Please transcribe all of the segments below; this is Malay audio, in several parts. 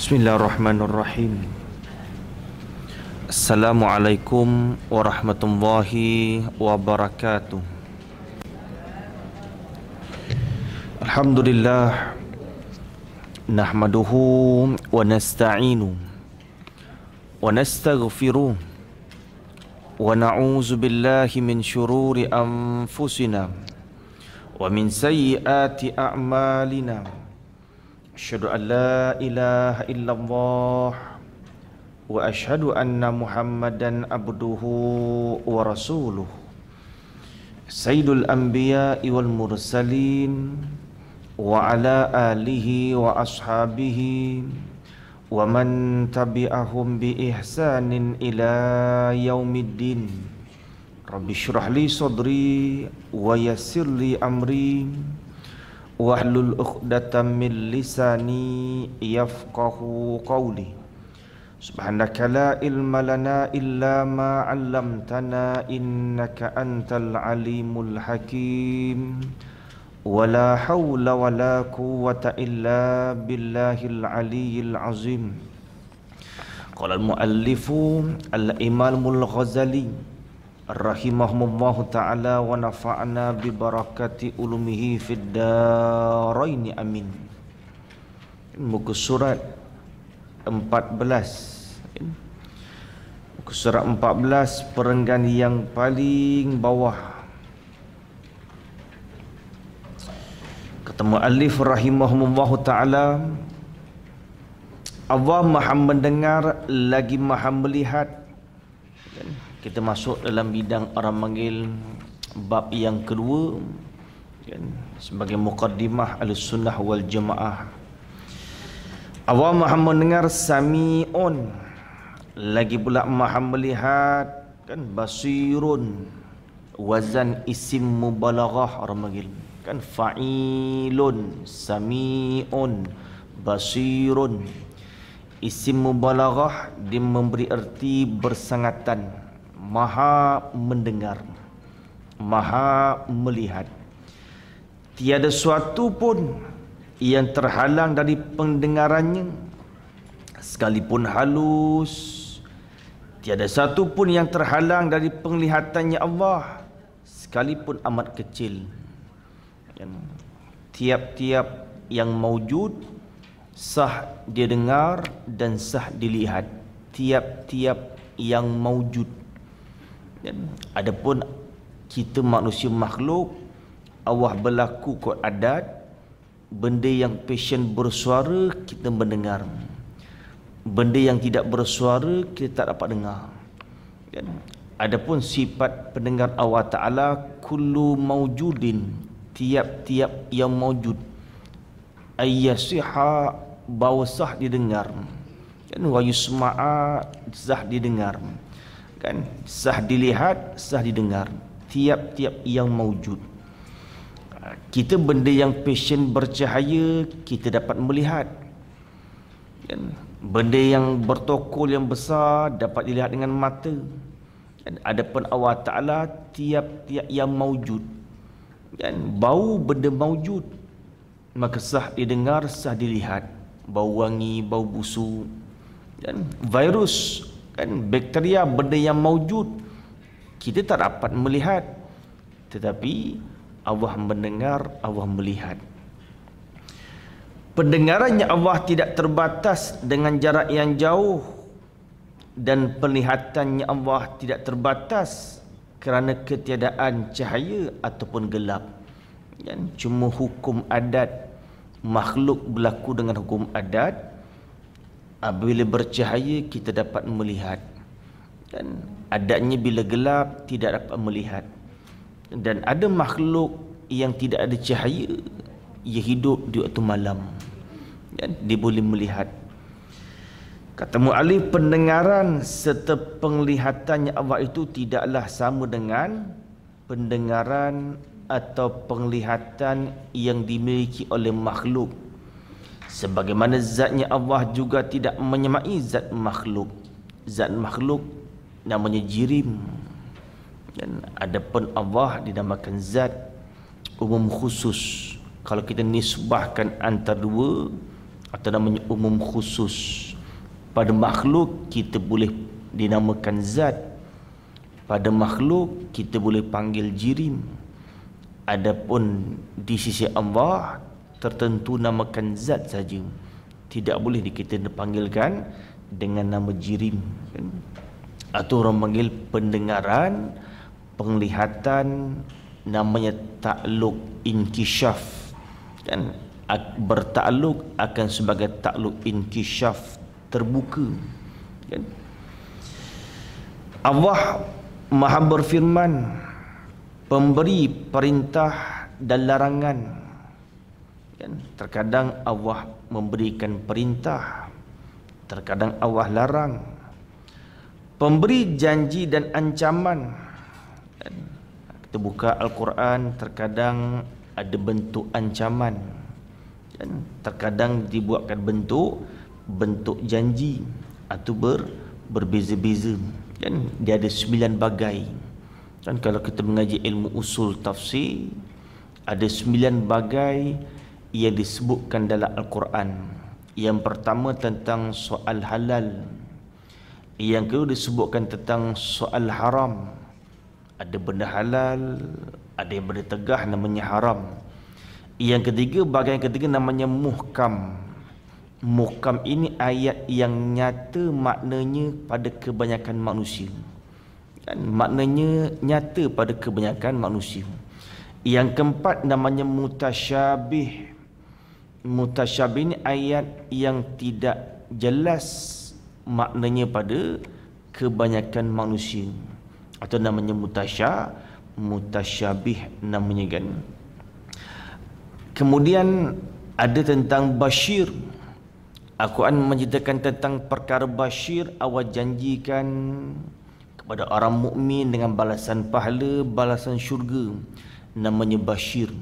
Bismillahirrahmanirrahim. Assalamualaikum warahmatullahi wabarakatuh. Alhamdulillah, nahmaduhu wa nasta'inu wa nastaghfiruh wa na'udzu billahi min syururi anfusina wa min sayyiati a'malina. Asyhadu an la ilaha illallah wa asyhadu anna Muhammadan abduhu wa rasuluh. Sayyidul anbiya'i wal mursalin wa ala alihi wa ashabihi wa man tabi'ahum bi ihsanin ila yaumiddin. Rabbi shrah li sadri wa yassir li amri wahlul 'uqdatam min lisani yafqahu qawli. Subhanaka la ilma lana illa ma 'allamtana innaka antal alimul hakim. Wala hawla wala quwwata illa billahil aliyyil azim. Qala al-muallifu al-imamul Ghazali rahimahumullahu ta'ala wa nafa'na bi barakati ulumihi fid daraini amin. Muka surat 14, muka surat 14 perenggan yang paling bawah. Kata muallif rahimahumullahu ta'ala, Allah Maha mendengar lagi Maha melihat. Kita masuk dalam bidang orang manggil bab yang kedua, sebagai muqaddimah Ahlussunnah wal Jamaah. Allah Maha mendengar, Sami'un, lagi pula Maha melihat, Basirun, wazan isim mubalaghah orang manggil, fa'ilun, Sami'un, Basirun. Isim mubalaghah dia memberi erti bersangatan, Maha mendengar, Maha melihat. Tiada suatu pun yang terhalang dari pendengarannya, sekalipun halus. Tiada satu pun yang terhalang dari penglihatannya Allah, sekalipun amat kecil. Tiap-tiap yang maujud sah dia dengar dan sah dilihat. Tiap-tiap yang maujud. Adapun kita manusia makhluk, Allah berlaku kot adat, benda yang passion bersuara kita mendengar, benda yang tidak bersuara kita tak dapat dengar. Adapun sifat pendengar Allah Ta'ala, kullu maujudin, tiap-tiap yang maujud, ayyasiha, bahawa sah didengar, wa yusma'a, sah didengar, sah dilihat, sah didengar. Tiap-tiap yang maujud. Kita benda yang passion bercahaya kita dapat melihat, benda yang bertokol yang besar dapat dilihat dengan mata. Adapun Allah Ta'ala, tiap-tiap yang maujud, bau benda maujud, maka sah didengar, sah dilihat. Bau wangi, bau busuk, virus, bakteria, benda yang maujud kita tak dapat melihat, tetapi Allah mendengar, Allah melihat. Pendengarannya Allah tidak terbatas dengan jarak yang jauh, dan penglihatannya Allah tidak terbatas kerana ketiadaan cahaya ataupun gelap. Cuma hukum adat, makhluk berlaku dengan hukum adat. Bila bercahaya kita dapat melihat, dan adatnya bila gelap tidak dapat melihat. Dan ada makhluk yang tidak ada cahaya, ia hidup di waktu malam, dia boleh melihat. Kata mu'alif, pendengaran serta penglihatannya Allah itu tidaklah sama dengan pendengaran atau penglihatan yang dimiliki oleh makhluk. Sebagaimana zatnya Allah juga tidak menyamai zat makhluk. Zat makhluk namanya jirim, dan adapun Allah dinamakan zat umum khusus. Kalau kita nisbahkan antara dua, atau namanya umum khusus. Pada makhluk kita boleh dinamakan zat, pada makhluk kita boleh panggil jirim. Adapun di sisi Allah tertentu namakan zat saja, tidak boleh kita dipanggilkan dengan nama jirim, kan? Atau orang panggil pendengaran, penglihatan, namanya takluk inkisyaf, kan? Bertakluk akan sebagai takluk inkisyaf, terbuka, kan? Allah Maha berfirman, pemberi perintah dan larangan, kan? Terkadang Allah memberikan perintah, terkadang Allah larang. Pemberi janji dan ancaman, kan? Kita buka Al-Quran, terkadang ada bentuk ancaman, kan? Terkadang dibuatkan bentuk janji, atau berbeza-beza, kan? Dia ada 9 bagai, kan? Kalau kita mengaji ilmu usul tafsir, ada 9 bagai yang disebutkan dalam Al-Quran. Yang pertama tentang soal halal, yang kedua disebutkan tentang soal haram. Ada benda halal, ada yang benda tegah namanya haram. Yang ketiga, bahagian ketiga namanya muhkam. Muhkam ini ayat yang nyata maknanya pada kebanyakan manusia, kan? Maknanya nyata pada kebanyakan manusia. Yang keempat namanya mutasyabih. Mutasyabih ini ayat yang tidak jelas maknanya pada kebanyakan manusia, atau namanya mutasyabih namanya, kan? Kemudian ada tentang basyir. Al-Quran menceritakan tentang perkara basyir, Allah janjikan kepada orang mukmin dengan balasan pahala, balasan syurga, namanya basyir.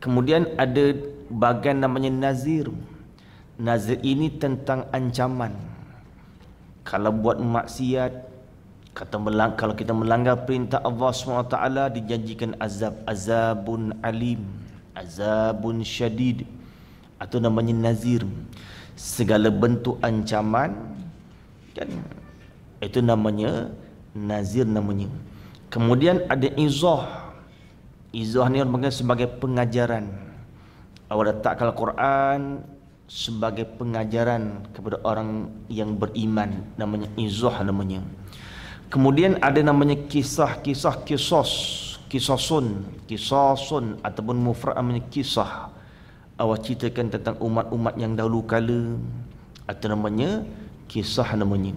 Kemudian ada bahagian namanya nazir. Nazir ini tentang ancaman. Kalau buat maksiat, kalau kita melanggar perintah Allah SWT, dijanjikan azabun alim, azabun syadid, atau namanya nazir. Segala bentuk ancaman, kan? Itu namanya nazir namanya. Kemudian ada izah. Izah ni orang panggil sebagai pengajaran. Allah letakkan Al-Quran sebagai pengajaran kepada orang yang beriman, namanya izah namanya. Kemudian ada namanya kisasun ataupun mufrad namanya kisah. Allah ceritakan tentang umat-umat yang dahulu kala, atau namanya kisah namanya.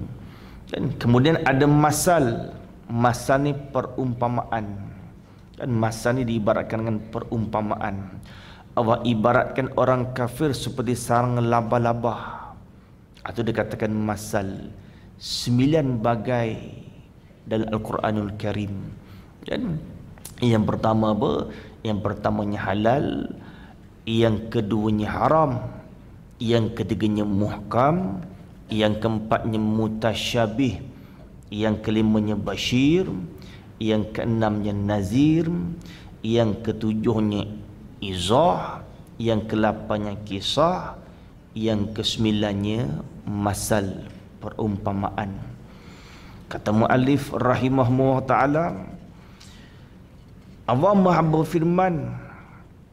Dan kemudian ada masal. Masal ni perumpamaan, kan? Masal ni diibaratkan dengan perumpamaan. Allah ibaratkan orang kafir seperti sarang laba-laba, atau dikatakan masal. 9 bagai dalam Al-Quranul Karim, kan? Yang pertama apa? Yang pertamanya halal, yang keduanya haram, yang ketiganya muhkam, yang keempatnya mutasyabih, yang kelimanya basyir, yang keenamnya nazir, yang ketujuhnya izah, yang ke-8nya kisah, yang ke-9nya masal, perumpamaan. Kata muallif rahimahullah ta'ala, Allah Maha berfirman,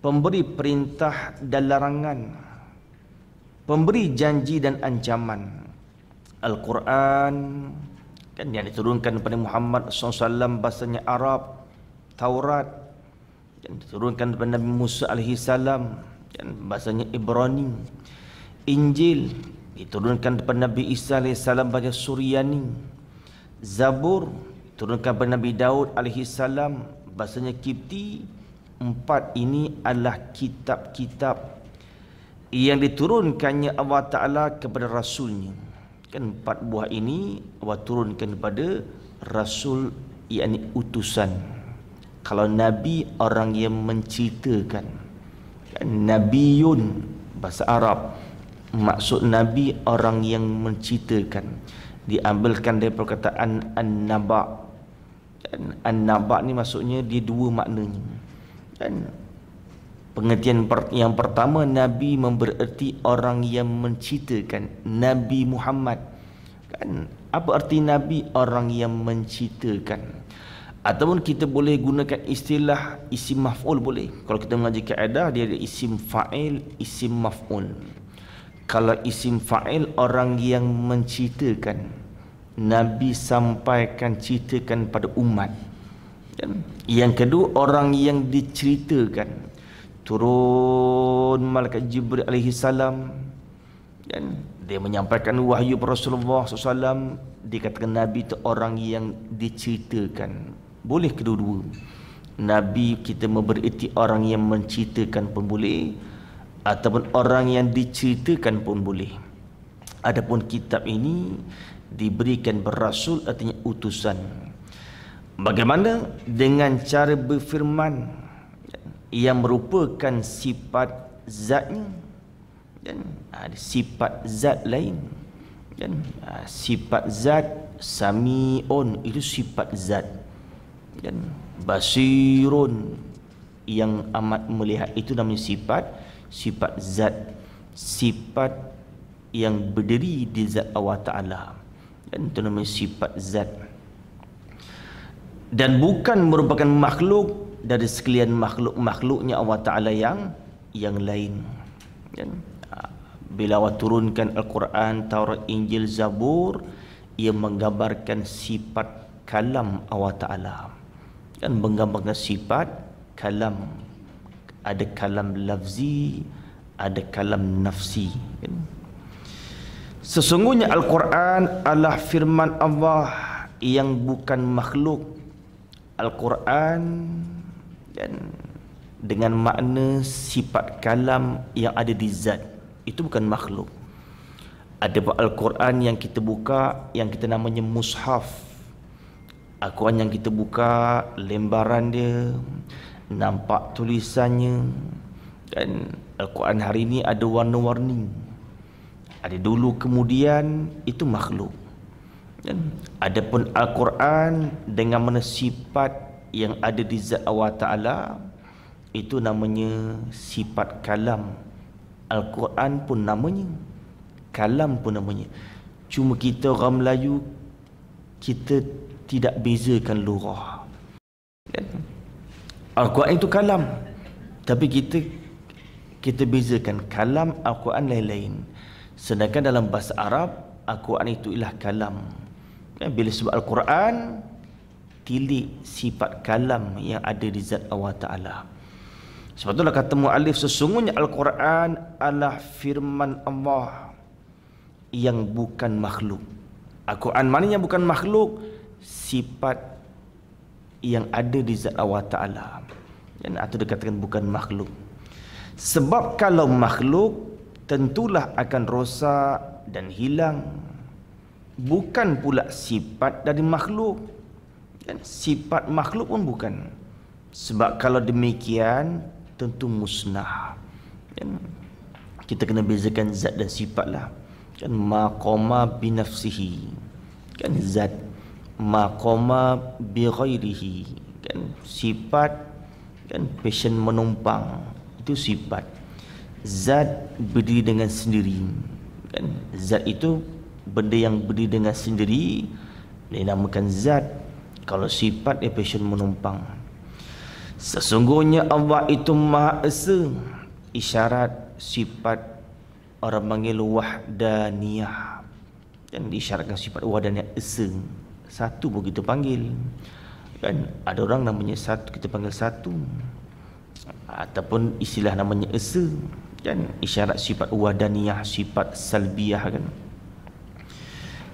pemberi perintah dan larangan, pemberi janji dan ancaman. Al-Quran, kan, yang diturunkan kepada Muhammad SAW bahasanya Arab. Taurat yang diturunkan kepada Nabi Musa AS, kan, bahasanya Ibrani. Injil diturunkan kepada Nabi Isa AS bahasa Suryani. Zabur diturunkan kepada Nabi Daud AS, bahasanya Kipti. 4 ini adalah kitab-kitab yang diturunkannya Allah Ta'ala kepada Rasulnya, kan? 4 buah ini Allah turunkan kepada Rasul, yakni utusan. Kalau Nabi, orang yang menceritakan, kan? Nabiyun bahasa Arab, maksud Nabi orang yang menceritakan. Diambilkan dari perkataan an-naba'. An-naba' ni maksudnya dia 2 maknanya, kan? Pengertian yang pertama, Nabi bererti orang yang menceritakan. Nabi Muhammad, kan? Apa arti Nabi? Orang yang menceritakan. Ataupun kita boleh gunakan istilah isim maf'ul boleh. Kalau kita mengaji kaedah, dia ada isim fa'il, isim maf'ul. Kalau isim fa'il, orang yang menceritakan. Nabi sampaikan, ceritakan pada umat. Dan yang kedua, orang yang diceritakan. Turun malaikat Jibril alaihi salam, dan dia menyampaikan wahyu kepada Rasulullah SAW. Dikatakan Nabi itu orang yang diceritakan. Boleh kedua-dua. Nabi kita bererti orang yang menceritakan pun boleh, ataupun orang yang diceritakan pun boleh. Adapun kitab ini diberikan berasul, artinya utusan. Bagaimana? Dengan cara berfirman yang merupakan sifat zatnya, dan ada sifat zat lain, dan sifat zat sami'un itu sifat zat, dan basirun yang amat melihat itu namanya sifat zat, sifat yang berdiri di zat Allah Ta'ala, dan itu namanya sifat zat, dan bukan merupakan makhluk dari sekalian makhluknya Allah Ta'ala yang lain. Dan bila Allah turunkan Al-Quran, Taurat, Injil, Zabur, ia menggambarkan sifat kalam Allah Ta'ala, dan menggambarkan sifat kalam. Ada kalam lafzi, ada kalam nafsi. Sesungguhnya Al-Quran adalah firman Allah yang bukan makhluk. Al-Quran dan dengan makna sifat kalam yang ada di zat, itu bukan makhluk. Ada Al-Quran yang kita buka, yang kita namanya mushaf. Al-Quran yang kita buka, lembaran dia, nampak tulisannya. Dan Al-Quran hari ini ada warna-warni. Ada dulu kemudian, itu makhluk. Dan adapun Al-Quran dengan mana sifat yang ada di zat Allah Ta'ala, itu namanya sifat kalam. Al-Quran pun namanya, kalam pun namanya. Cuma kita orang Melayu, kita tidak bezakan lurah. Al-Quran itu kalam, tapi kita bezakan kalam, Al-Quran lain-lain. Sedangkan dalam bahasa Arab, Al-Quran itu ialah kalam. Bila sebut Al-Quran, tilik sifat kalam yang ada di zat Allah Ta'ala. Sebab itulah kata mu'alif, sesungguhnya Al-Quran adalah firman Allah yang bukan makhluk. Al-Quran mana yang bukan makhluk? Sifat yang ada di zat Allah Ta'ala, dan atau dikatakan bukan makhluk. Sebab kalau makhluk, tentulah akan rosak dan hilang. Bukan pula sifat dari makhluk, dan sifat makhluk pun bukan. Sebab kalau demikian, tentu musnah. Dan kita kena bezakan zat dan sifat lah. Kan maqama binafsihi, kan zat. Maqama bi ghairihi, kan sifat, kan passion menumpang, itu sifat. Zat berdiri dengan sendiri, kan zat itu benda yang berdiri dengan sendiri dinamakan zat. Kalau sifat dia passion menumpang. Sesungguhnya Allah itu Maha Esa. Isyarat sifat orang panggil wahdaniyah, dan diisyaratkan sifat wahdaniyah, esa. Satu pun kita panggil. Kan ada orang namanya satu, kita panggil satu. Ataupun istilah namanya esa. Kan isyarat sifat wahdaniyah, sifat salbiyah, kan.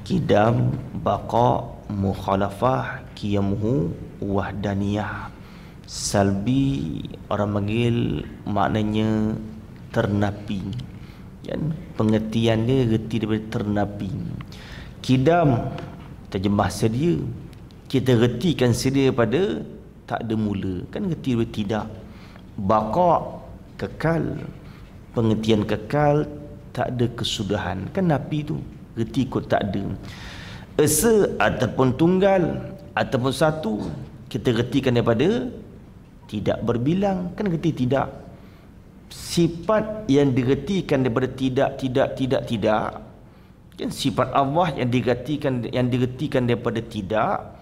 Kidam, baqa, mukhalafah, qiyamuhu, wahdaniyah. Salbi orang panggil maknanya ternapi, kan pengertian dia reti daripada ternapi. Kidam terjemah sedia, kita retikan sedia pada tak ada mula, kan reti daripada tidak. Baqa kekal, pengertian kekal tak ada kesudahan, kan napi tu reti kot tak ada. Esa ataupun tunggal ataupun satu, kita retikan daripada tidak berbilang, kan reti tidak. sifat yang digertikan daripada tidak, kan sifat Allah yang digertikan daripada tidak,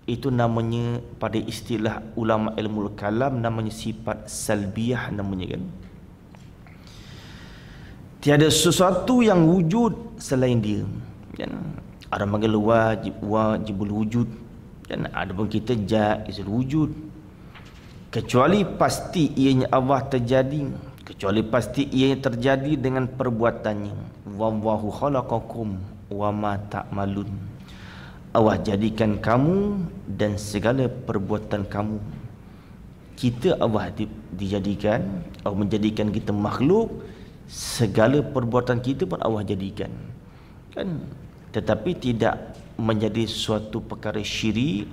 itu namanya pada istilah ulama ilmu kalam namanya sifat salbiyah namanya, kan. Tiada sesuatu yang wujud selain dia, kan. Ada panggil wajibul wujud, kan. Ada pun kita jaizul wujud, kecuali pasti ianya Allah terjadi, kecuali pasti ianya terjadi dengan perbuatannya. Wallahu khalaqakum wa ma ta'malun. Allah jadikan kamu dan segala perbuatan kamu. Kita Allah dijadikan, Allah menjadikan kita makhluk, segala perbuatan kita pun Allah jadikan, kan. Tetapi tidak menjadi suatu perkara syirik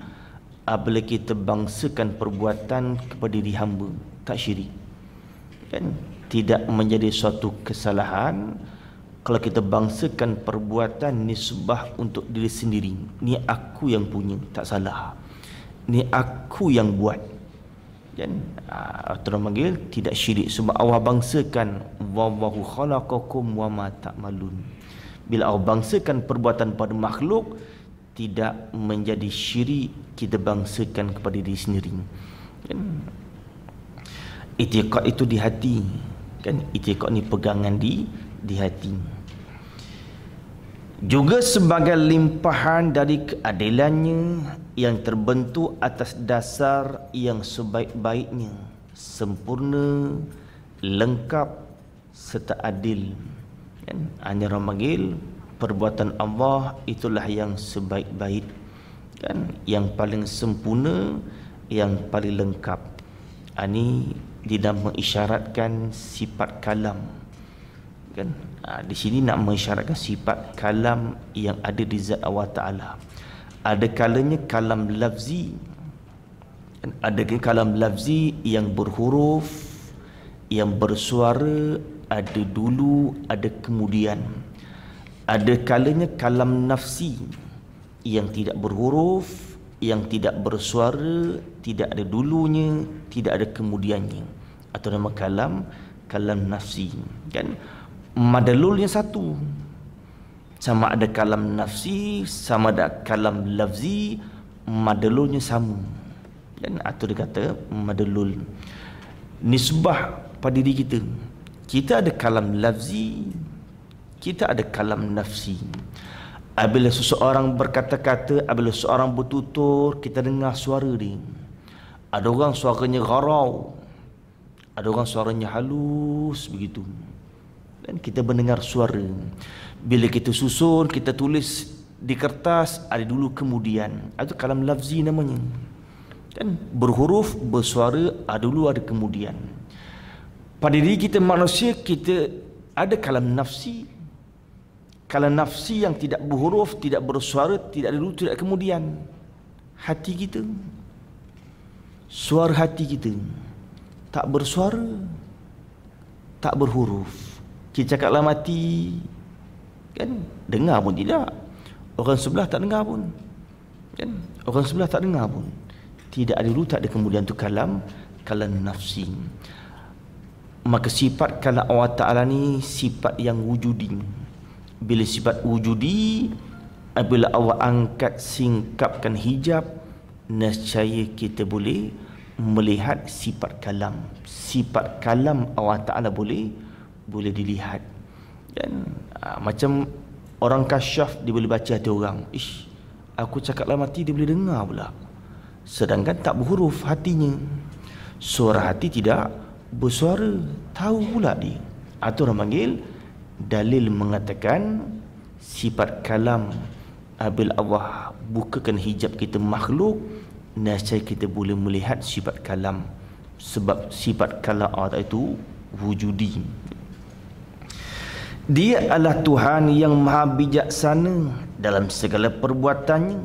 apabila kita bangsakan perbuatan kepada diri hamba, tak syirik, kan. Tidak menjadi suatu kesalahan kalau kita bangsakan perbuatan nisbah untuk diri sendiri. Ni aku yang punya, tak salah. Ni aku yang buat, kan. Orang panggil tidak syirik sebab Allah bangsakan wallahu khalaqakum wa ma ta'malun. Bila Allah bangsakan perbuatan pada makhluk, tidak menjadi syirik kita bangsakan kepada diri sendiri, kan. I'tiqad itu di hati, kan. I'tiqad ni pegangan di hati. Juga sebagai limpahan dari keadilannya yang terbentuk atas dasar yang sebaik-baiknya, sempurna, lengkap serta adil, kan. Hanya orang panggil perbuatan Allah itulah yang sebaik-baik, kan, yang paling sempurna, yang paling lengkap. Ini tidak mengisyaratkan sifat kalam, kan. Di sini nak mengisyaratkan sifat kalam yang ada di zat Allah Ta'ala. Ada kalanya kalam lafzi, kan. Ada kalam lafzi yang berhuruf, yang bersuara, ada dulu, ada kemudian. Ada kalanya kalam nafsi yang tidak berhuruf, yang tidak bersuara, tidak ada dulunya, tidak ada kemudiannya, atau nama kalam nafsi, kan. Madalulnya satu, sama ada kalam nafsi, sama ada kalam lafzi, madalulnya sama, kan. Atau dia kata madalul nisbah pada diri kita. Kita ada kalam lafzi, kita ada kalam nafsi. Apabila seseorang berkata-kata, apabila seseorang bertutur, kita dengar suara dia. Ada orang suaranya garau, ada orang suaranya halus, begitu, dan kita mendengar suara. Bila kita susun, kita tulis di kertas, ada dulu kemudian. Itu kalam lafzi namanya, kan. Berhuruf, bersuara, ada dulu, ada kemudian. Pada diri kita manusia, kita ada kalam nafsi. Kalam nafsi yang tidak berhuruf, tidak bersuara, tidak ada dulu, tidak kemudian. Hati kita, suara hati kita tak bersuara, tak berhuruf. Kita cakap dalam hati, kan, dengar pun tidak. Orang sebelah tak dengar pun, kan. Orang sebelah tak dengar pun. Tidak ada dulu, tak ada kemudian. Tu kalam nafsi. Maka sifat kalam Allah Ta'ala ni sifat yang wujudi. Bila sifat wujudi, apabila Allah angkat, singkapkan hijab, nescaya kita boleh melihat sifat kalam. Sifat kalam Allah Ta'ala boleh dilihat, kan. Macam orang kasyaf, dia boleh baca hati orang. Ish, aku cakap dalam hati, dia boleh dengar pula. Sedangkan tak berhuruf hatinya. Suara hati tidak bersuara, tahu pula dia. Atau orang panggil dalil mengatakan sifat kalam, apabila Allah bukakan hijab kita makhluk, nescaya kita boleh melihat sifat kalam. Sebab sifat kalam Allah itu wujudi. Dia adalah Tuhan yang maha bijaksana dalam segala perbuatannya,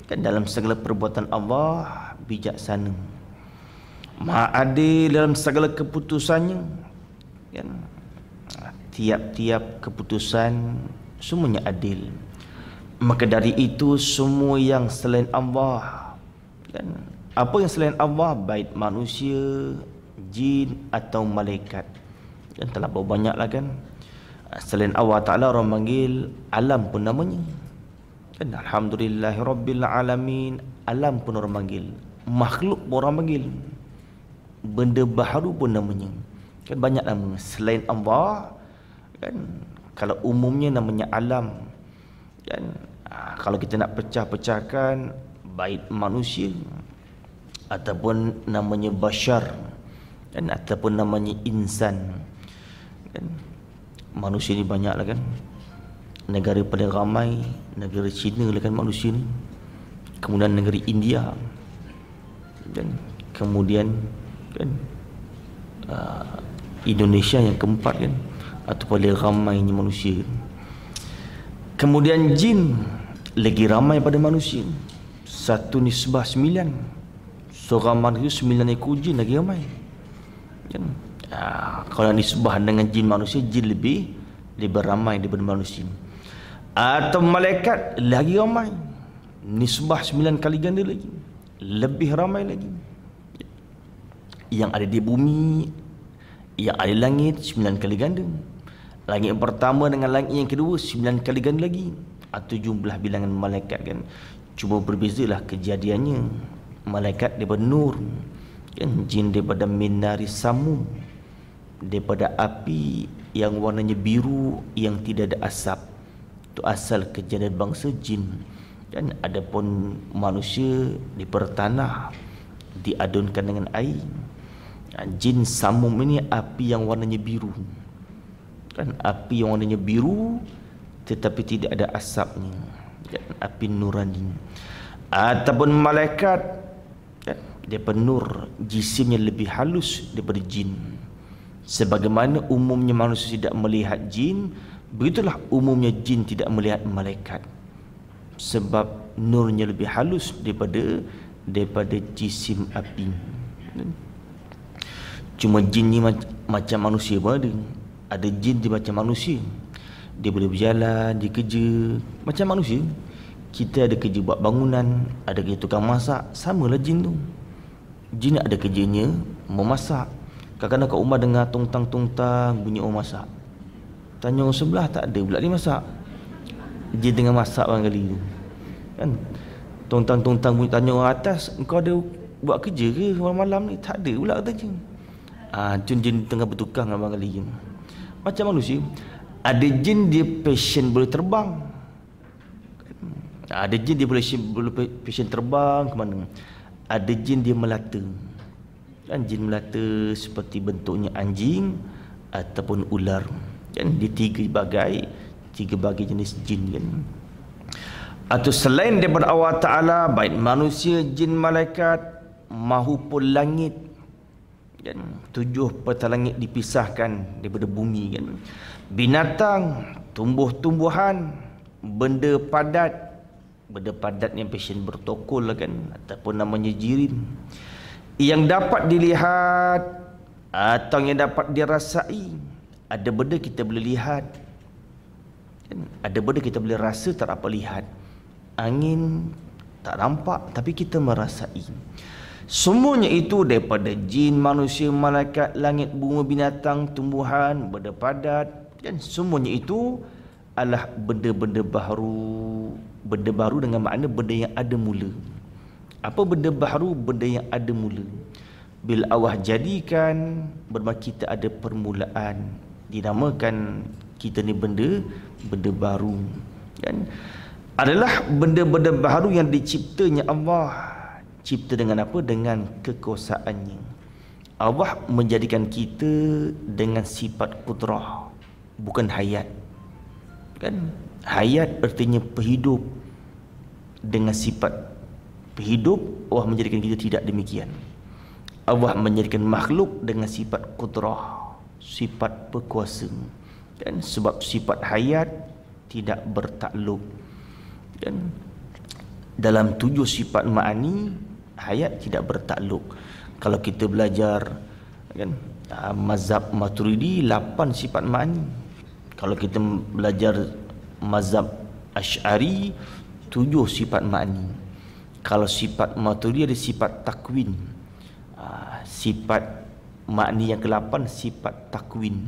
kan. Dalam segala perbuatan Allah bijaksana, maha adil dalam segala keputusannya, kan. Tiap-tiap keputusan semuanya adil. Maka dari itu semua yang selain Allah, kan, apa yang selain Allah, baik manusia, jin atau malaikat, Dan terlalu banyak lah kan. Selain Allah Ta'ala orang panggil alam pun namanya. Dan Alhamdulillahirrabbilalamin, alam pun orang panggil, makhluk pun orang panggil, benda baharu pun namanya. Kan banyak nama selain Allah kan. Kalau umumnya namanya alam kan. Kalau kita nak pecah-pecahkan, baik manusia ataupun namanya bashar kan, ataupun namanya insan kan. Manusia ni banyak lah kan. Negara paling ramai negara China lah kan manusia ni. Kemudian negeri India dan kemudian kan Indonesia yang keempat kan, atau paling ramainya manusia. Kemudian jin lagi ramai pada manusia. Satu nisbah 9. Seorang manusia 9 ekor jin lagi ramai kan. Kalau nisbah dengan jin manusia, jin lebih ramai daripada manusia. Atau malaikat lagi ramai, nisbah 9 kali ganda lagi, lebih ramai lagi. Yang ada di bumi, yang ada di langit 9 kali ganda. Langit yang pertama dengan langit yang kedua 9 kali ganda lagi. Atau jumlah bilangan malaikat kan. Cuma berbezalah kejadiannya. Malaikat daripada nur kan, jin daripada minari samum, daripada api yang warnanya biru yang tidak ada asap. Itu asal kejadian bangsa jin. Dan adapun manusia daripada tanah, diadunkan dengan air. Jin samum ini api yang warnanya biru kan, api yang warnanya biru tetapi tidak ada asapnya kan, api nurani. Ataupun malaikat kan, daripada nur, jisimnya lebih halus daripada jin. Sebagaimana umumnya manusia tidak melihat jin, begitulah umumnya jin tidak melihat malaikat, sebab nurnya lebih halus daripada jisim api. Cuma jin ni macam manusia pun ada. Ada jin dia macam manusia, dia boleh berjalan, dia kerja macam manusia. Kita ada kerja buat bangunan, ada kerja tukang masak, samalah jin tu. Jin ada kerjanya memasak. Kadang-kadang kat rumah dengar tungtang-tungtang bunyi orang masak, tanya orang sebelah, tak ada pula dia masak. Jin tengah masak barangkali tu kan. Tungtang-tungtang bunyi, tanya orang atas, engkau ada buat kerja ke malam-malam ni? Tak ada pula kata jin. Jin tengah bertukang barangkali je. Macam manusia, ada jin dia passion boleh terbang. Ada jin dia boleh passion terbang ke mana. Ada jin dia melata kan, jin melata seperti bentuknya anjing ataupun ular kan. Dia tiga bagai jenis jin kan. Atau selain daripada Allah Ta'ala, baik manusia, jin, malaikat mahupun langit kan, 7 peta langit dipisahkan daripada bumi kan. Binatang, tumbuh-tumbuhan, benda padat yang passion bertokol lah kan, ataupun namanya jirin, yang dapat dilihat atau yang dapat dirasai. Ada benda kita boleh lihat kan? Ada benda kita boleh rasa tak dapat lihat. Angin tak nampak tapi kita merasai. Semuanya itu daripada jin, manusia, malaikat, langit, bunga, binatang, tumbuhan, benda padat dan semuanya itu adalah benda-benda baharu. Benda baru dengan makna benda yang ada mula. Apa benda baharu? Benda yang ada mula. Bila Allah jadikan, bermakna kita ada permulaan, dinamakan kita ni benda baru kan. Adalah benda-benda baharu yang diciptanya Allah. Cipta dengan apa? Dengan kekuasaannya. Allah menjadikan kita dengan sifat kudrah, bukan hayat kan. Hayat artinya berhidup. Dengan sifat berhidup, Allah menjadikan kita tidak demikian. Allah menjadikan makhluk dengan sifat kudrah, sifat berkuasa kan. Sebab sifat hayat tidak bertakluk kan. Dalam 7 sifat ma'ani, hayat tidak bertakluk. Kalau kita belajar kan, mazhab Maturidi 8 sifat ma'ani. Kalau kita belajar mazhab Asy'ari 7 sifat ma'ani. Kalau sifat Maturidi ada sifat takwin, sifat makni yang ke-8 sifat takwin.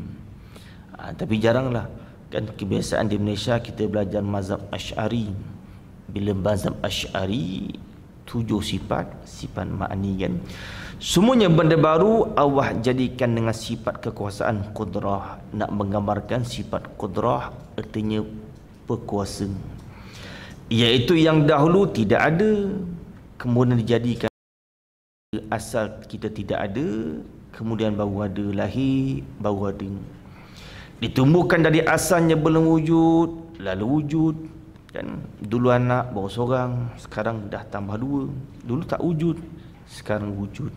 Tapi jaranglah kan, kebiasaan di Malaysia kita belajar mazhab Asy'ari. Bila mazhab Asy'ari 7 sifat makni kan. Semuanya benda baru Allah jadikan dengan sifat kekuasaan qudrah. Nak menggambarkan sifat qudrah artinya berkuasa, iaitu yang dahulu tidak ada kemudian dijadikan, asal kita tidak ada kemudian baru ada, lahir baru ada, ditumbuhkan dari asalnya belum wujud lalu wujud kan. Dulu anak baru seorang, sekarang dah tambah 2. Dulu tak wujud, sekarang wujud.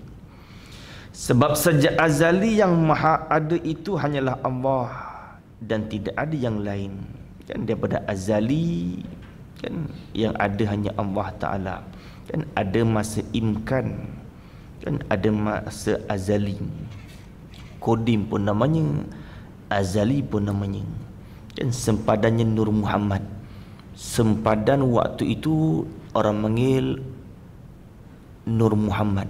Sebab sejak azali yang maha ada itu hanyalah Allah dan tidak ada yang lain kan. Daripada azali kan, yang ada hanya Allah Ta'ala kan. Ada masa imkan kan, ada masa azali. Kodim pun namanya, azali pun namanya kan. Sempadannya Nur Muhammad, sempadan waktu itu orang panggil Nur Muhammad.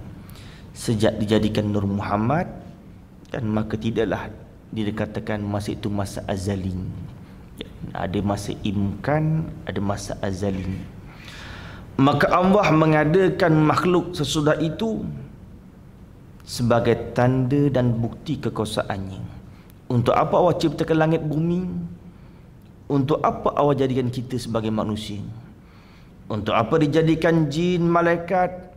Sejak dijadikan Nur Muhammad kan, maka tidaklah dikatakan masa itu masa azali. Ada masa imkan, ada masa azali. Maka Allah mengadakan makhluk sesudah itu sebagai tanda dan bukti kekuasaannya. Untuk apa Allah ciptakan langit bumi? Untuk apa Allah jadikan kita sebagai manusia? Untuk apa dijadikan jin, malaikat?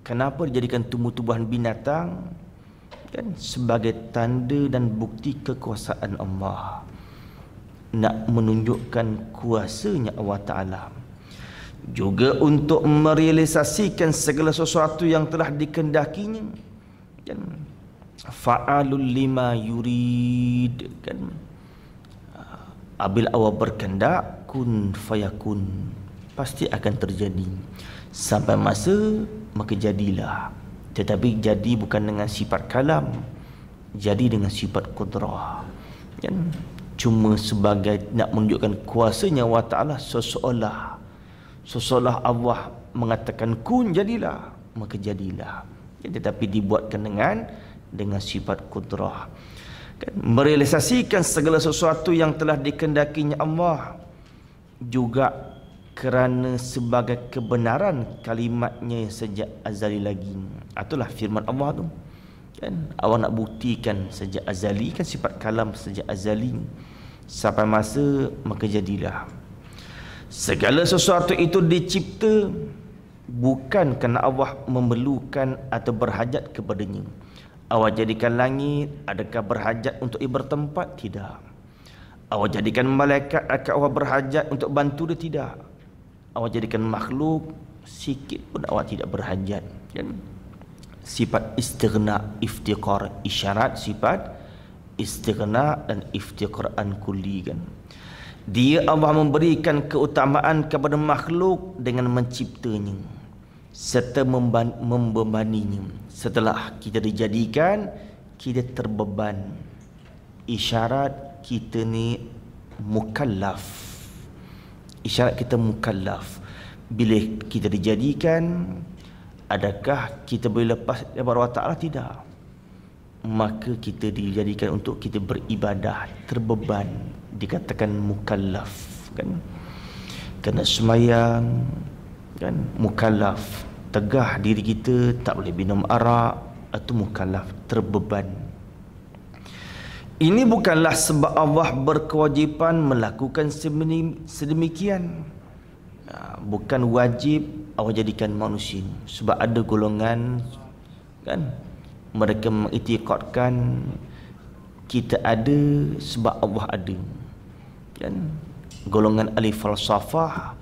Kenapa dijadikan tumbuh-tumbuhan binatang? Kan sebagai tanda dan bukti kekuasaan Allah. Nak menunjukkan kuasanya Allah Ta'ala. Juga untuk merealisasikan segala sesuatu yang telah dikendakinya kan. Fa'alul lima yurid kan. Apabila Allah berkehendak, kun fayakun, pasti akan terjadi. Sampai masa maka jadilah. Tetapi jadi bukan dengan sifat kalam, jadi dengan sifat qudrah kan. Cuma sebagai nak menunjukkan kuasanya Allah Ta'ala, seolah Allah mengatakan kun, jadilah, maka jadilah. Tetapi dibuatkan dengan sifat qudrah kan. Merealisasikan segala sesuatu yang telah dikendakinya Allah juga kerana sebagai kebenaran kalimatnya sejak azali lagi. Itulah firman Allah tu kan. Allah nak buktikan sejak azali kan, sifat kalam sejak azali sampai masa maka jadilah. Segala sesuatu itu dicipta bukan kerana Allah memerlukan atau berhajat kepadanya. Allah jadikan langit, adakah berhajat untuk ia bertempat? Tidak. Allah jadikan malaikat, adakah Allah berhajat untuk bantu dia? Tidak. Allah jadikan makhluk, sikit pun Allah tidak berhajat kan. Sifat istighna, iftiqar, isyarat sifat istighna dan iftiqar an kulli kan. Dia Allah memberikan keutamaan kepada makhluk dengan menciptanya serta membebaninya. Setelah kita dijadikan, kita terbeban. Isyarat kita ni mukallaf. Isyarat kita mukallaf. Bila kita dijadikan, adakah kita boleh lepas daripada Allah Ta'ala? Tidak. Maka kita dijadikan untuk kita beribadah, terbeban, dikatakan mukallaf kan. Kena semayang kan, mukallaf. Tegah diri kita, tak boleh minum arak, itu mukallaf, terbeban. Ini bukanlah sebab Allah berkewajipan melakukan sedemikian. Bukan wajib Allah jadikan manusia. Sebab ada golongan kan, mereka mengiktikadkan kita ada sebab Allah ada kan. Golongan ahli falsafah,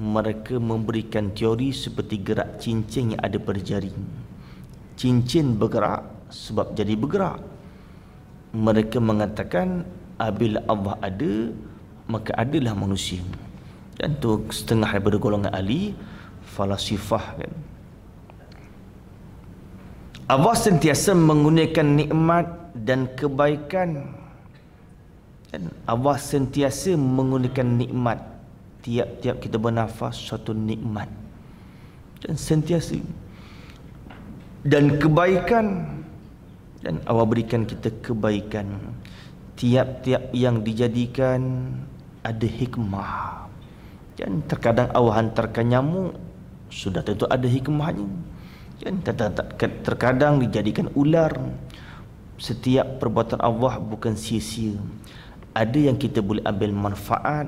mereka memberikan teori seperti gerak cincin yang ada pada jari. Cincin bergerak sebab jadi bergerak. Mereka mengatakan apabila Allah ada, maka adalah manusia. Dan tu setengah daripada golongan ahli falsafah kan. Allah sentiasa menggunakan nikmat dan kebaikan kan. Allah sentiasa menggunakan nikmat. Tiap-tiap kita bernafas suatu nikmat dan sentiasa. Dan kebaikan dan Allah berikan kita kebaikan. Tiap-tiap yang dijadikan ada hikmah. Dan terkadang Allah hantarkan nyamuk, sudah tentu ada hikmahnya. Dan terkadang dijadikan ular. Setiap perbuatan Allah bukan sia-sia. Ada yang kita boleh ambil manfaat.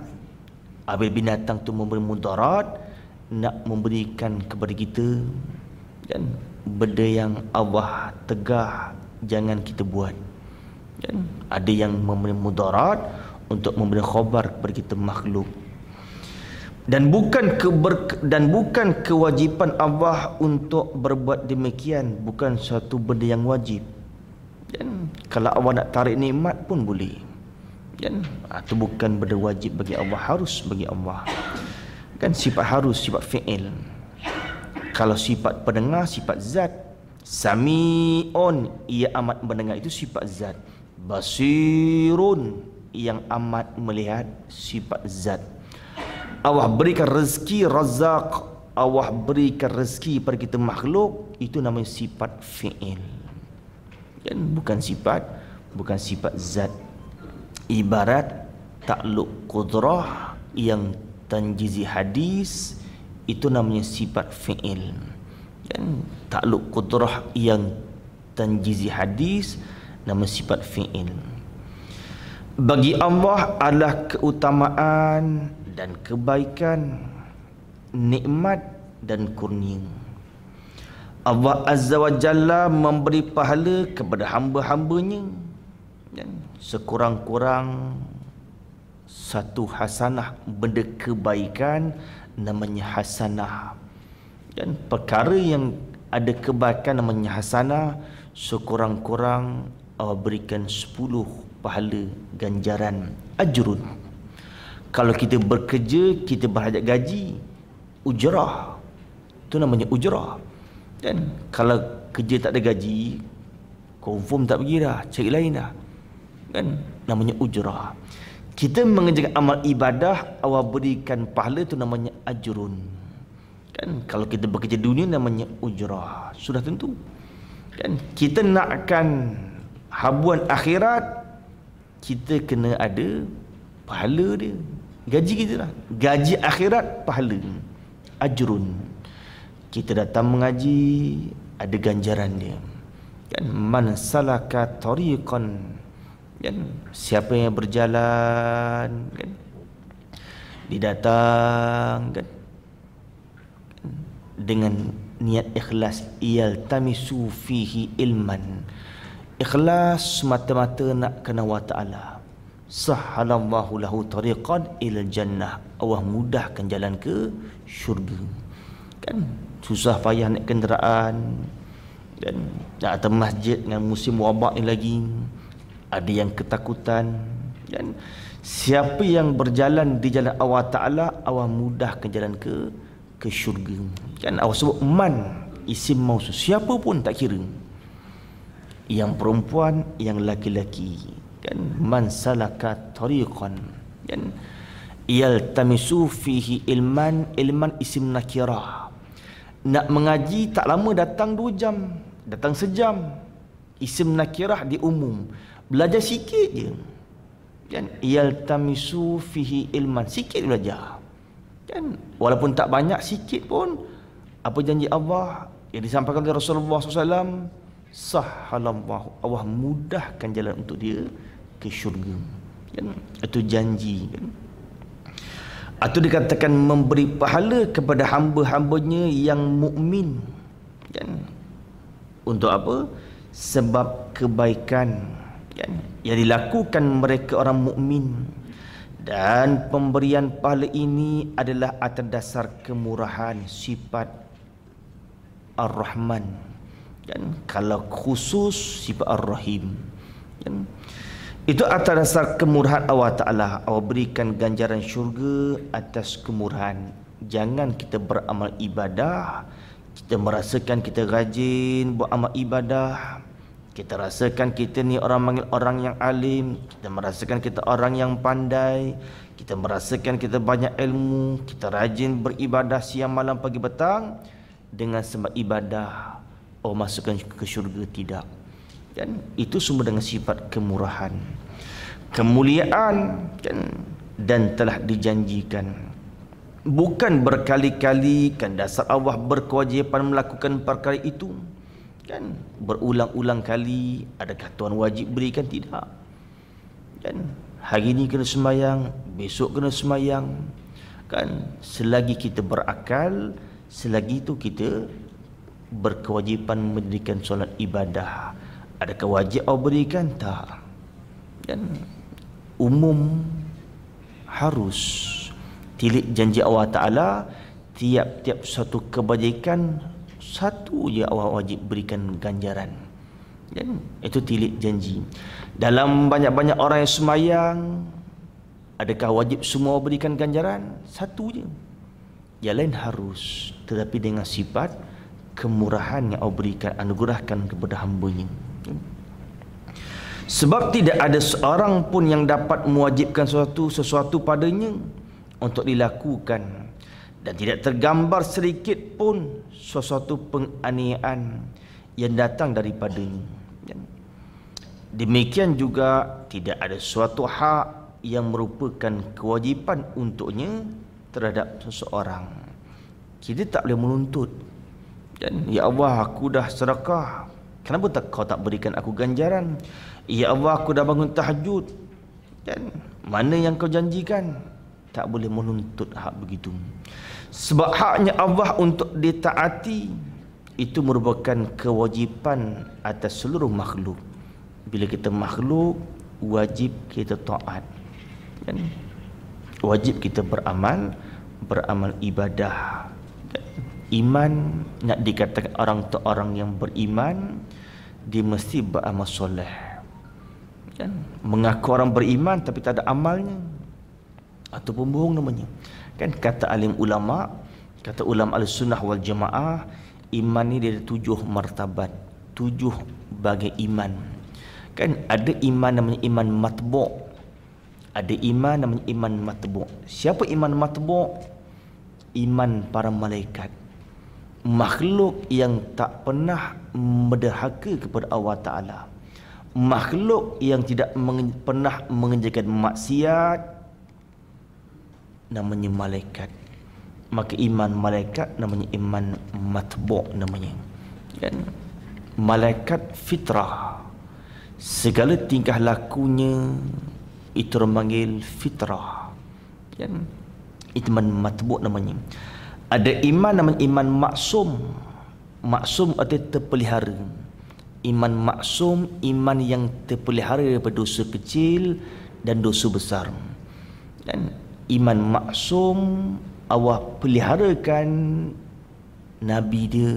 Ambil binatang tu memberi mudarat, nak memberikan kepada kita. Dan benda yang Allah tegah jangan kita buat. Dan ada yang memberi mudarat untuk memberi khabar kepada kita makhluk. Dan bukan kewajipan Allah untuk berbuat demikian, bukan suatu benda yang wajib. Dan kalau Allah nak tarik nikmat pun boleh. Dan itu bukan benda wajib bagi Allah, harus bagi Allah. Kan sifat harus, sifat fi'il. Kalau sifat pendengar, sifat zat. Sami'un, ia amat mendengar, itu sifat zat. Basirun, yang amat melihat, sifat zat. Allah berikan rezeki, razak. Allah berikan rezeki pada kita makhluk, itu namanya sifat fi'il. Dan bukan sifat zat. Ibarat takluk qudrah yang tanjizi hadis, itu namanya sifat fi'il. Dan takluk qudrah yang tanjizi hadis nama sifat fi'il. Bagi Allah adalah keutamaan dan kebaikan, nikmat dan kurnia. Allah Azza wa Jalla memberi pahala kepada hamba-hambanya, dan sekurang-kurang satu hasanah, benda kebaikan namanya hasanah. Dan perkara yang ada kebaikan namanya hasanah, sekurang-kurang Allah berikan 10 pahala ganjaran ajrun. Kalau kita bekerja, kita berhajat gaji, ujrah, itu namanya ujrah. Dan kalau kerja tak ada gaji, confirm tak pergi dah, cari lain dah, kan, namanya ujrah. Kita mengerjakan amal ibadah, Allah berikan pahala, itu namanya ajrun. Kan kalau kita bekerja dunia namanya ujrah, sudah tentu. Kan kita nakkan habuan akhirat, kita kena ada pahala dia, gaji kita lah. Gaji akhirat pahala, ajrun. Kita datang mengaji, ada ganjaran dia. Kan man salaka tariqan, kan siapa yang berjalan, kan dia datang, kan dengan niat ikhlas, yaltamisu fihi ilman, ikhlas semata-mata nak kena wa ta'ala, sahhalallahu lahu tariqan ila jannah, Allah mudahkan jalan ke syurga. Kan susah payah naik kenderaan, dan nak datang masjid dengan musim wabak ni lagi, ada yang ketakutan. Dan siapa yang berjalan di jalan Allah Ta'ala, Allah mudahkan jalan ke syurga. Kan Allah sebut man, isim mausul, siapa pun tak kira, yang perempuan, yang laki-laki. Kan man salaka tariqan, kan yaltamisu fihi ilman, ilman isim nakirah. Nak mengaji tak lama, datang 2 jam, datang sejam, isim nakirah di umum. Belajar sikit je, kan yaltamisu fihi ilman, sikit belajar. Kan walaupun tak banyak, sikit pun, apa janji Allah yang disampaikan oleh Rasulullah SAW, sahhalallahu, Allah mudahkan jalan untuk dia ke syurga. Kan itu janji, kan. Atau dikatakan memberi pahala kepada hamba-hambanya yang mukmin. Kan untuk apa? Sebab kebaikan, kan yang dilakukan mereka orang mukmin. Dan pemberian pahala ini adalah atas dasar kemurahan, sifat Ar-Rahman. Dan kalau khusus sifat Ar-Rahim. Dan itu atas dasar kemurahan Allah Ta'ala. Allah berikan ganjaran syurga atas kemurahan. Jangan kita beramal ibadah, kita merasakan kita rajin buat amal ibadah, kita rasakan kita ni orang panggil orang yang alim, kita merasakan kita orang yang pandai, kita merasakan kita banyak ilmu, kita rajin beribadah siang malam pagi petang, dengan sebab ibadah masukkan ke syurga. Tidak. kan? Itu semua dengan sifat kemurahan, kemuliaan, kan? Dan telah dijanjikan. Bukan berkali-kali kan dasar Allah berkewajipan melakukan perkara itu, kan? Berulang-ulang kali. Adakah Tuhan wajib berikan? Tidak, kan? Hari ini kena sembahyang, besok kena sembahyang, kan? Selagi kita berakal, selagi itu kita berkewajipan mendirikan solat ibadah. Adakah wajib Allah berikan? Tak, kan? Umum harus. Tilik janji Allah Ta'ala, tiap-tiap satu kebajikan satu je Allah wajib berikan ganjaran, kan? Itu tilik janji. Dalam banyak-banyak orang yang sembahyang, adakah wajib semua berikan ganjaran? Satu je. Yang lain harus, tetapi dengan sifat kemurahan yang Allah berikan, anugerahkan kepada hamba-Nya. Sebab tidak ada seorang pun yang dapat mewajibkan sesuatu padanya untuk dilakukan, dan tidak tergambar sedikit pun sesuatu penganiayaan yang datang daripadanya. Demikian juga tidak ada suatu hak yang merupakan kewajipan untuknya terhadap seseorang. Kita tak boleh menuntut, dan ya Allah, aku dah sedekah, kenapa kau tak berikan aku ganjaran? Ya Allah, aku dah bangun tahajud, kan? Mana yang kau janjikan? Tak boleh menuntut hak begitu. Sebab haknya Allah untuk ditaati itu merupakan kewajipan atas seluruh makhluk. Bila kita makhluk, wajib kita taat, kan? Wajib kita beramal ibadah. Iman, nak dikatakan orang tu orang yang beriman, dia mesti beramal soleh, kan? Mengaku orang beriman tapi tak ada amalnya, ataupun bohong namanya, kan? Kata alim ulama, kata ulama al-sunnah wal jamaah, iman ni dia ada 7 martabat, 7 bagai iman, kan? Ada iman namanya iman matbu', ada iman namanya iman matbu'. Siapa iman matbu'? Iman para malaikat, makhluk yang tak pernah menderhaka kepada Allah Ta'ala, makhluk yang tidak pernah mengerjakan maksiat, namanya malaikat. Maka iman malaikat namanya iman matbu' namanya, kan? Malaikat fitrah, segala tingkah lakunya itu memanggil fitrah, kan? Itu iman matbu' namanya. Ada iman namanya iman maksum. Maksum artinya terpelihara. Iman maksum, iman yang terpelihara daripada dosa kecil dan dosa besar, dan iman maksum, Allah peliharakan Nabi dia,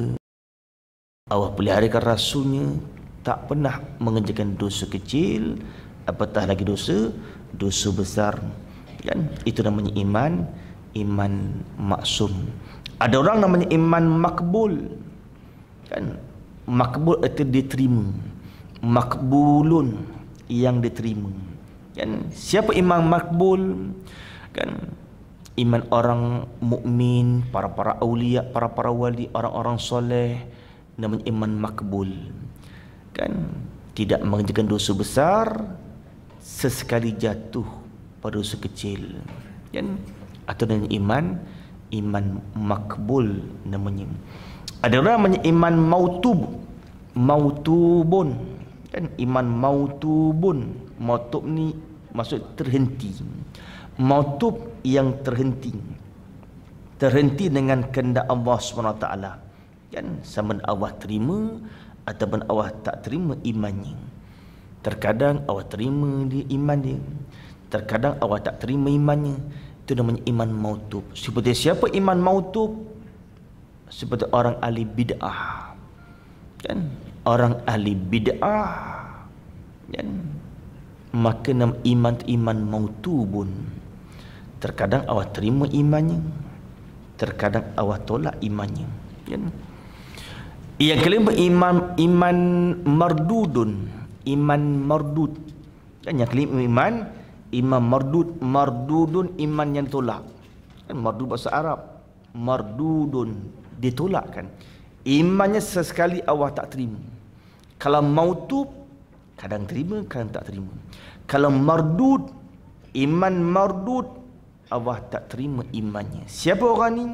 Allah peliharakan Rasulnya, tak pernah mengerjakan dosa kecil, apatah lagi dosa besar, kan? Itu namanya iman maksum. Ada orang namanya iman makbul, kan? Makbul itu diterima, makbulun yang diterima, kan? Siapa iman makbul? Kan? Iman orang mukmin, para aulia, para wali, orang-orang soleh, namanya iman makbul, kan? Tidak mengerjakan dosa besar, sesekali jatuh pada dosa kecil, kan? Atau dengan iman makbul namanya. Ada orang namanya iman mautubun, kan? Iman mautubun, mautub ni maksud terhenti. Mautub yang terhenti dengan kehendak Allah SWT, kan? Sama Allah terima ataupun Allah tak terima imannya. Terkadang Allah terima dia iman dia, terkadang Allah tak terima imannya. Itu namanya iman mautub. Seperti siapa iman mautub? Seperti orang ahli bid'ah, kan? Orang ahli bid'ah, kan? Maka nama iman mautubun. Terkadang Allah terima imannya, terkadang Allah tolak imannya, kan? Yang kelima iman mardudun, iman mardud, kan? Yang kelima iman mardudun, iman yang tolak, kan? Mardud bahasa Arab, mardudun, ditolak, kan? Imannya sesekali Allah tak terima. Kalau mautub, Kadang terima, kadang tak terima. Kalau mardud, iman mardud, Allah tak terima imannya. Siapa orang ni?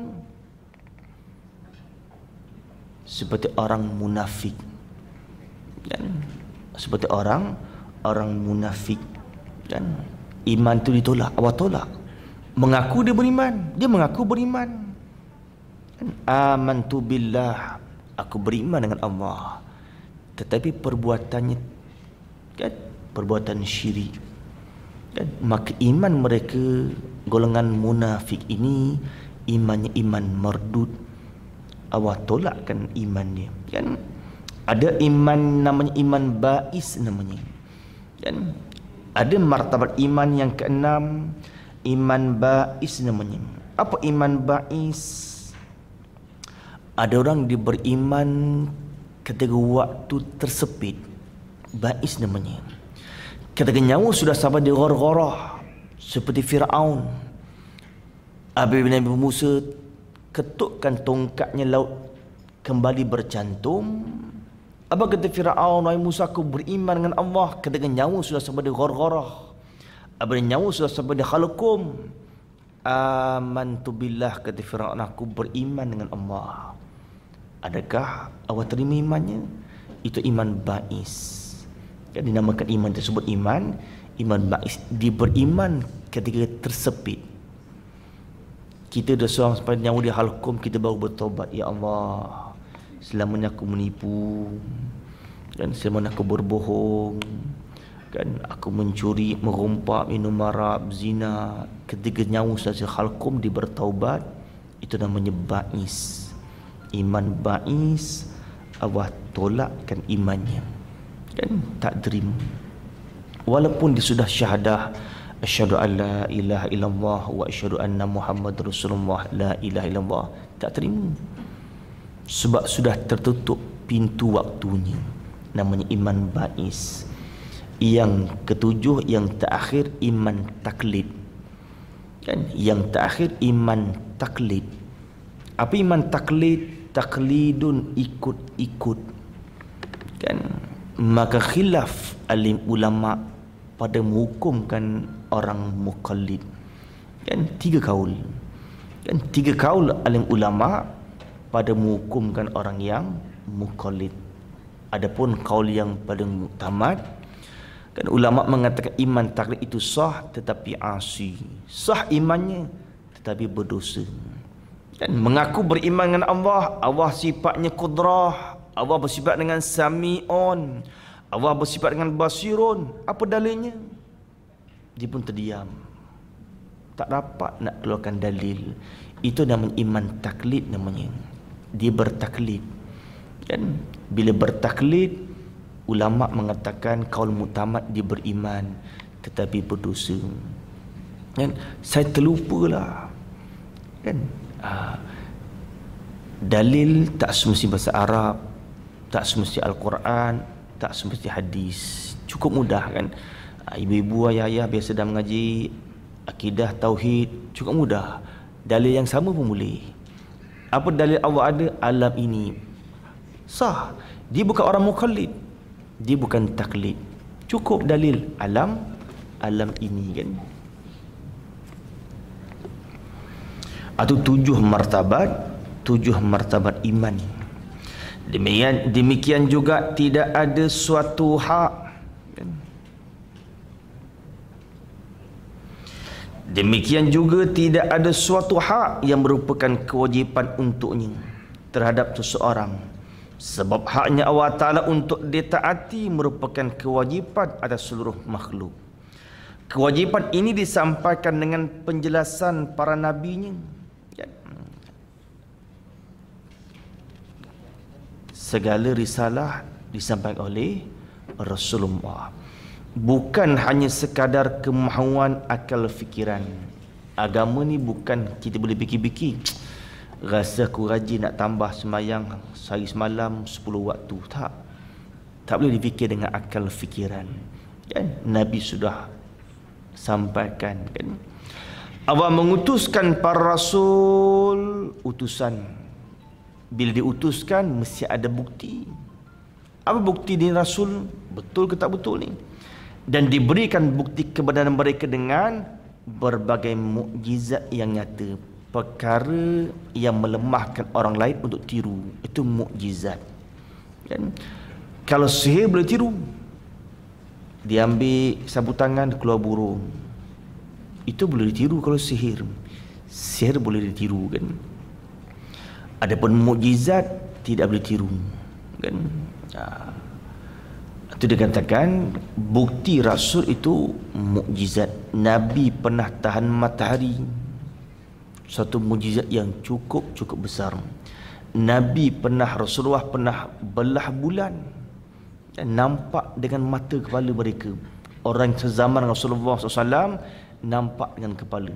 Seperti orang munafik. Dan seperti orang munafik. Dan iman tu ditolak, Allah tolak. Mengaku dia beriman, dia mengaku beriman. Amantu billah, aku beriman dengan Allah, tetapi perbuatannya kan perbuatan syirik. Dan maka iman mereka, golongan munafik ini, imannya iman mardud. Allah tolakkan imannya. Kan ada iman namanya iman ba'is namanya. Kan ada martabat iman yang keenam, iman ba'is namanya. Apa iman ba'is? Ada orang dia beriman ketika waktu tersepit. Ba'is namanya. Ketika nyawa sudah sampai di ghar-gharah, seperti Fir'aun. Apabila Nabi Musa ketukkan tongkatnya, laut kembali bercantum. Apa kata Fir'aun? Wahai Musa, aku beriman dengan Allah ketika nyawa sudah sampai di ghar-gharah. Apabila nyawa sudah sampai di khalqum. Amantu billah, kata Fir'aun, aku beriman dengan Allah. Adakah Allah terima imannya? Itu iman ba'is. Yang dinamakan iman tersebut iman ba'is. Dia beriman ketika tersepit. Kita dah seorang sampai nyawa di halkum, kita baru bertobat. Ya Allah, selamanya aku menipu, dan selamanya aku berbohong, kan aku mencuri, merompak, minum marab, zina. Ketika nyawa saja halkum, dia bertaubat. Itu namanya ba'is. Iman ba'is, Allah tolakkan imannya, kan tak terima. Walaupun dia sudah syahadah, asyhadu an la ilaha illallah wa asyhadu anna Muhammad Rasulullah, la ilaha illallah, tak terima. Sebab sudah tertutup pintu waktunya. Namanya iman ba'is. Yang ketujuh, yang terakhir, iman taklid. Kan yang terakhir iman taklid. Apa iman taklid? Taklidun, ikut-ikut. Kan maka khilaf alim ulama pada menghukumkan orang muqallid. Kan tiga kaul. Kan tiga kaul alim ulama pada menghukumkan orang yang muqallid. Adapun kaul yang paling muktamad, kan ulama mengatakan iman taklid itu sah tetapi asi. Sah imannya tetapi berdosa. Dan mengaku beriman dengan Allah, Allah sifatnya qudrah, Allah bersifat dengan sami'un, Allah bersifat dengan basirun. Apa dalilnya? Dia pun terdiam, tak dapat nak keluarkan dalil. Itu namanya iman taklid namanya. Dia bertaklid. Kan bila bertaklid, ulama mengatakan kaul mutamad dia beriman tetapi berdosa. Kan saya terlupalah. Kan dalil tak semesti bahasa Arab, tak semesti Al-Quran, tak semesti hadis. Cukup mudah kan. Ibu-ibu, ayah-ayah biasa dah mengaji akidah, tauhid, cukup mudah. Dalil yang sama pun boleh. Apa dalil Allah ada? Alam ini sah. Dia bukan orang muqallid, dia bukan taklid. Cukup dalil alam ini kan. Atau tujuh martabat iman. Demikian juga tidak ada suatu hak. Demikian juga tidak ada suatu hak yang merupakan kewajipan untuknya terhadap seseorang. Sebab haknya Allah Ta'ala untuk ditaati merupakan kewajipan atas seluruh makhluk. Kewajipan ini disampaikan dengan penjelasan para nabinya. Segala risalah disampaikan oleh Rasulullah. Bukan hanya sekadar kemahuan akal fikiran. Agama ni bukan kita boleh fikir-fikir, rasa aku rajin nak tambah semayang sehari semalam 10 waktu. Tak boleh difikir dengan akal fikiran. Kan Nabi sudah sampaikan kan. Allah mengutuskan para rasul, utusan. Bila diutuskan mesti ada bukti. Apa bukti ni Rasul? Betul ke tak betul ni? Dan diberikan bukti kebenaran mereka dengan berbagai mukjizat yang nyata, perkara yang melemahkan orang lain untuk tiru. Itu mukjizat. Kan? Kalau sihir boleh tiru, dia ambil sapu tangan keluar burung, itu boleh ditiru. Kalau sihir boleh ditiru kan. Adapun mukjizat tidak boleh tiru kan. Itu dikatakan bukti Rasul itu mukjizat. Nabi pernah tahan matahari, satu mukjizat yang cukup besar. Rasulullah pernah belah bulan dan nampak dengan mata kepala mereka. Orang sezaman Rasulullah SAW nampak dengan kepala.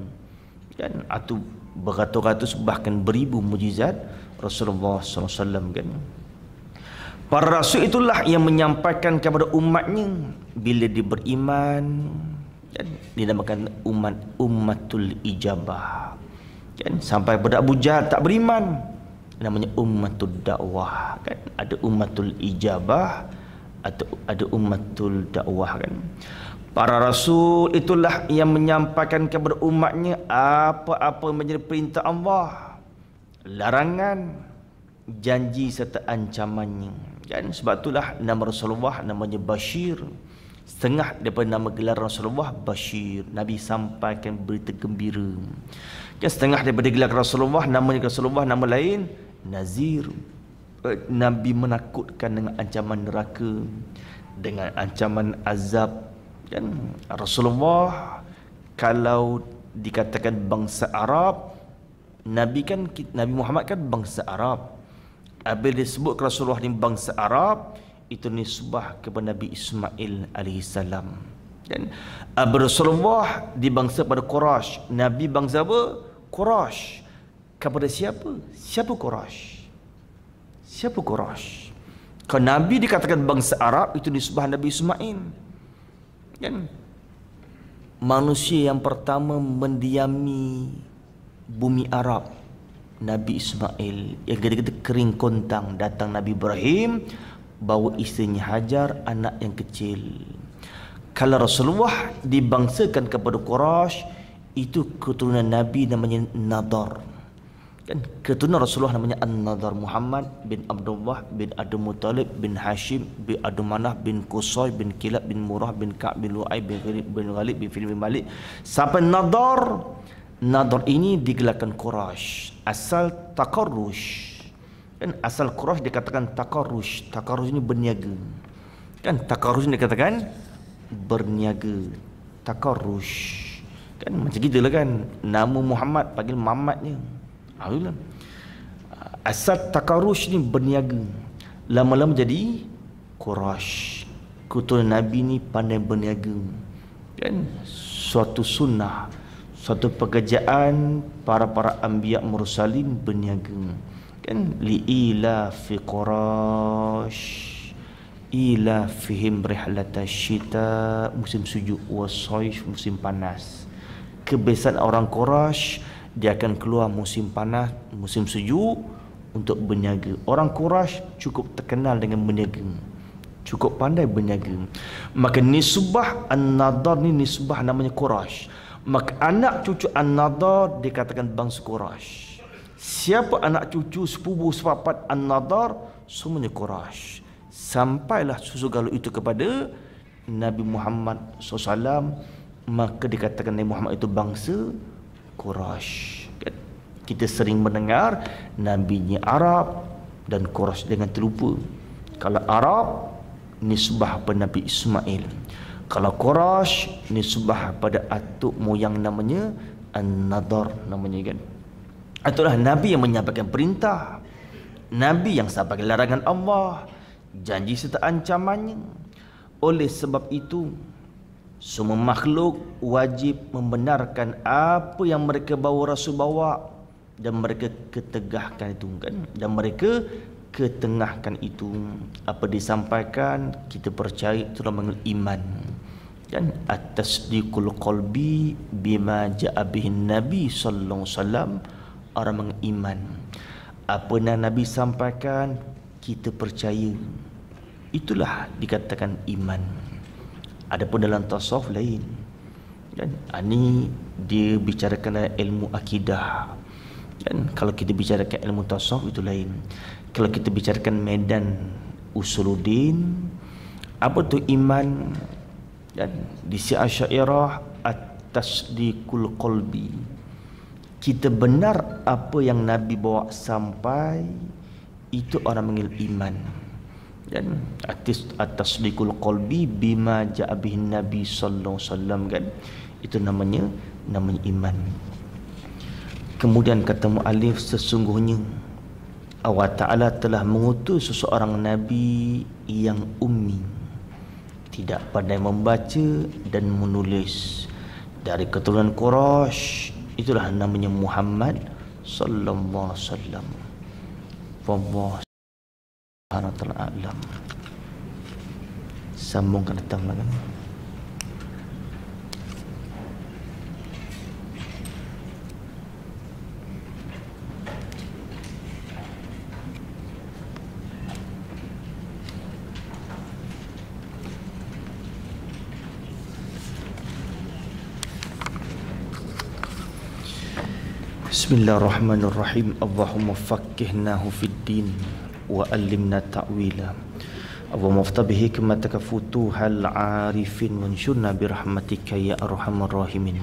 Dan itu beratus-ratus bahkan beribu mukjizat Rasulullah SAW kan. Para rasul itulah yang menyampaikan kepada umatnya bila dia beriman, dan dinamakan ummatul ijabah. Kan sampai pada Abu Jahal tak beriman, namanya ummatul dakwah kan. Ada ummatul ijabah atau ada ummatul dakwah kan. Para rasul itulah yang menyampaikan kepada umatnya apa-apa menjadi perintah Allah, larangan, janji serta ancamannya. Dan sebab itulah nama Rasulullah namanya Bashir. Setengah daripada nama gelar Rasulullah Bashir, Nabi sampaikan berita gembira. Dan setengah daripada gelar Rasulullah namanya Rasulullah nama lain Nazir. Nabi menakutkan dengan ancaman neraka, dengan ancaman azab. Dan Rasulullah kalau dikatakan bangsa Arab, Nabi Muhammad kan bangsa Arab. Apabila disebut Rasulullah ni bangsa Arab, itu nisbah kepada Nabi Ismail alaihissalam. Dan Rasulullah di bangsa pada Quraisy. Nabi bangsa apa? Quraisy. Kepada siapa? Siapa Quraisy? Siapa Quraisy? Kalau Nabi dikatakan bangsa Arab, itu nisbah Nabi Ismail. Kan? Manusia yang pertama mendiami bumi Arab, Nabi Ismail. Yang kata-kata kering kontang, datang Nabi Ibrahim bawa isterinya Hajar, anak yang kecil. Kalau Rasulullah dibangsakan kepada Quraisy, itu keturunan Nabi namanya Nadar. Kan keturunan Rasulullah namanya An-Nadar, Muhammad bin Abdullah bin Abdul Muttalib bin Hashim bin Abdul Manaf bin Qusay bin Kilab bin Murrah bin Ka'b bin Lu'ay bin Ghalib bin Filim bin Malik sampai Nadar. Nadar ini digelarkan Quraisy, asal takarrush. Kan asal Quraisy dikatakan takarrush. Takarrush ini berniaga. Kan takarrush ini dikatakan berniaga. Takarrush. Kan macam gitulah kan. Nama Muhammad panggil Mamatnya. Alhamdulillah. Asal takarrush ni berniaga. Lama-lama jadi Quraisy. Keturunan Nabi ni pandai berniaga. Kan suatu sunnah, suatu pekerjaan para anbiya mursalin berniaga. Kan liila fi Quraisy ila fihim rihlata syita, musim sejuk, wasayf, musim panas. Kebiasaan orang Quraisy, dia akan keluar musim panas, musim sejuk untuk berniaga. Orang Quraisy cukup terkenal dengan berniaga, cukup pandai berniaga. Maka nisbah An-Nadar ni nisbah namanya Quraisy. Maka anak cucu An-Nadar dikatakan bangsa Quraisy. Siapa anak cucu sepupu sepapat An-Nadar, semuanya Quraisy. Sampailah susu galuh itu kepada Nabi Muhammad SAW, maka dikatakan Nabi Muhammad itu bangsa Quraisy. Kita sering mendengar nabinya Arab dan Quraisy dengan terlupa. Kalau Arab nisbah pada Nabi Ismail, kalau Quraisy nisbah pada atuk moyang namanya An-Nadar namanya kan. Itulah Nabi yang menyampaikan perintah, Nabi yang sampaikan larangan Allah, janji serta ancamannya. Oleh sebab itu, semua makhluk wajib membenarkan apa yang mereka bawa Rasul bawa, dan mereka ketegahkan itu kan, dan mereka ketengahkan itu. Apa disampaikan kita percaya, itulah mengenai iman. Dan at-tasdiqul qalbi bima ja'a bihi Nabi sallallahu alaihi wasallam, orang mengiman apa yang Nabi sampaikan kita percaya. itulah dikatakan iman. Adapun dalam tasawuf lain, dan ini dia bicarakan ilmu akidah. Dan kalau kita bicarakan ilmu tasawuf itu lain. Kalau kita bicarakan medan usuluddin, apa tu iman? Dan di si Asy'ariyah at-tasdiqul qalbi. Kita benar apa yang Nabi bawa sampai, itu orang panggil iman. Dan at-tasdiqul qalbi bima ja'a bihi Nabi sallallahu alaihi wasallam, kan, itu namanya iman. Kemudian kata muallif, sesungguhnya Allah Ta'ala telah mengutus seseorang Nabi yang ummi, tidak pandai membaca dan menulis, dari keturunan Quraisy, itulah namanya Muhammad sallallahu alaihi wasallam. Wallahu subhanahu wa ta'ala a'lam. Sambung ke datang lagi. Bismillahirrahmanirrahim. Allahumma faqqihnahu fid din wa allimna ta'wila. Allahumma aftah bihi hikmataka futuhal arifin wanshurna birahmatika ya arhamar rahimin.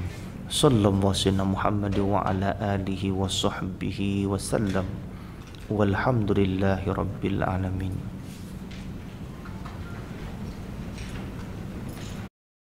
Sallallahu alaihi Muhammad wa ala alihi wa sahbihi wa sallam. Walhamdulillahi rabbil alamin.